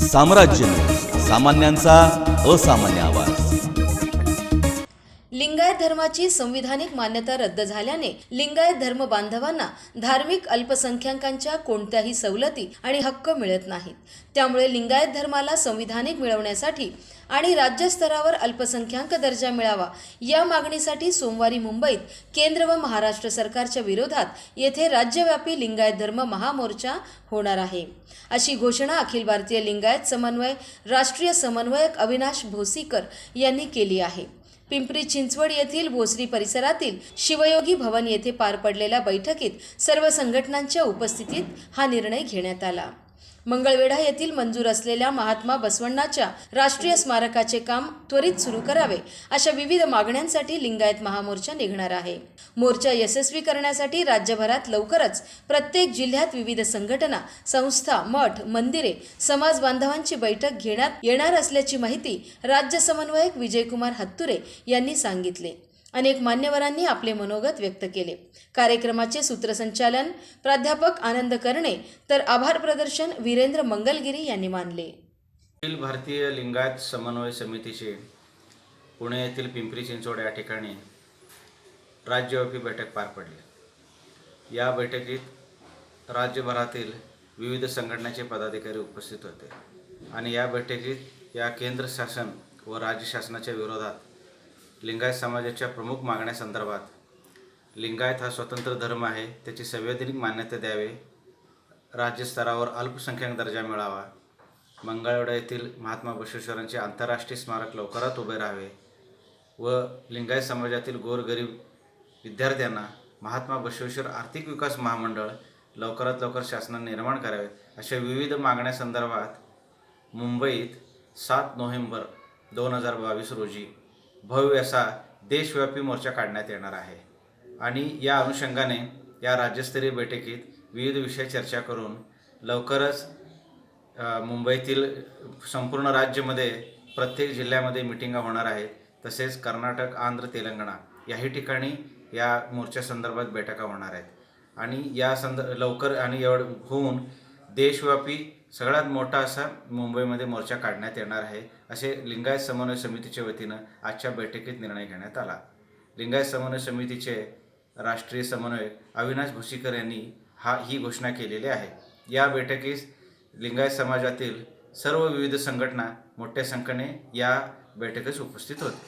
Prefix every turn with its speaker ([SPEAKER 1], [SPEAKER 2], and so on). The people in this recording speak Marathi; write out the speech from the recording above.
[SPEAKER 1] साम्राज्य न्यूज, सामान्यांचा असामान्य आवाज।
[SPEAKER 2] लिंगायत धर्माची संविधानिक मान्यता रद्द झाल्याने लिंगायत धर्म बांधवांना धार्मिक अल्पसंख्याकांच्या कोणत्याही सवलती आणि हक्क मिळत नाहीत। त्यामुळे लिंगायत धर्माला संविधानिक मिळवण्यासाठी आणि राज्यस्तरावर अल्पसंख्याक दर्जा मिळावा या मागणीसाठी सोमवारी मुंबईत केंद्र व महाराष्ट्र सरकारच्या विरोधात येथे राज्यव्यापी लिंगायत धर्म महामोर्चा होणार आहे, अशी घोषणा अखिल भारतीय लिंगायत समन्वय राष्ट्रीय समन्वयक अविनाश भोसीकर यांनी केली आहे। पिंपरी चिंचवड येथील भोसरी परिसरातील शिवयोगी भवन येथे पार पडलेल्या बैठकीत सर्व संघटनांच्या उपस्थितीत हा निर्णय घेण्यात आला। मंगळवेढा येथील मंजूर असलेल्या महात्मा बसवण्णाच्या राष्ट्रीय स्मारकाचे काम त्वरित सुरू करावे अशा विविध मागण्यांसाठी लिंगायत महामोर्चा निघणार आहे। मोर्चा यशस्वी करण्यासाठी राज्यभरात लवकरच प्रत्येक जिल्ह्यात विविध संघटना, संस्था, मठ, मंदिरे, समाज बांधवांची बैठक घेण्यात येणार असल्याची माहिती राज्य समन्वयक विजयकुमार हत्तुरे यांनी सांगितले। अनेक मान्यवरांनी आपले मनोगत व्यक्त केले। कार्यक्रमाचे सूत्रसंचालन प्राध्यापक आनंद करणे तर आभार प्रदर्शन वीरेंद्र मंगलगिरी यांनी मानले।
[SPEAKER 3] अखिल भारतीय लिंगायत समन्वय समितीचे पुणे येथील पिंपरी चिंचवड या ठिकाणी राज्यव्यापी बैठक पार पडली। या बैठकीत राज्यभरातील विविध संघटनांचे पदाधिकारी उपस्थित होते आणि या बैठकीत या केंद्र शासन व राज्य शासनाच्या विरोधात लिंगायत समाजाच्या प्रमुख मागण्यासंदर्भात लिंगायत हा स्वतंत्र धर्म आहे, त्याची संवैधानिक मान्यता द्यावे, राज्यस्तरावर अल्पसंख्याक दर्जा मिळावा, मंगळवेढा येथील महात्मा बसवेश्वरांचे आंतरराष्ट्रीय स्मारक लवकरात उभे राहावे व लिंगायत समाजातील गोरगरीब विद्यार्थ्यांना महात्मा बसवेश्वर आर्थिक विकास महामंडळ लवकरात लवकर शासनाने निर्माण करावे अशा विविध मागण्यासंदर्भात मुंबईत 7 नोव्हेंबर 2022 रोजी भव्य असा देशव्यापी मोर्चा काढण्यात येणार आहे आणि या अनुषंगाने या राज्यस्तरीय बैठकीत विविध विषय चर्चा करून लवकरच मुंबईतील संपूर्ण राज्यामध्ये प्रत्येक जिल्ह्यामध्ये मिटिंगा होणार आहेत। तसेच कर्नाटक, आंध्र, तेलंगणा याही ठिकाणी या मोर्चासंदर्भात बैठका होणार आहेत आणि या लवकर आणि होऊन देशव्यापी सगळ्यात मोठा असा मुंबईमध्ये मोर्चा काढण्यात येणार आहे, असे लिंगायत समन्वय समितीच्या वतीनं आजच्या बैठकीत निर्णय घेण्यात आला। लिंगायत समन्वय समितीचे राष्ट्रीय समन्वयक अविनाश भोसीकर यांनी ही घोषणा केलेली आहे। या बैठकीस लिंगायत समाजातील सर्व विविध संघटना मोठ्या संख्येने या बैठकीस उपस्थित होते।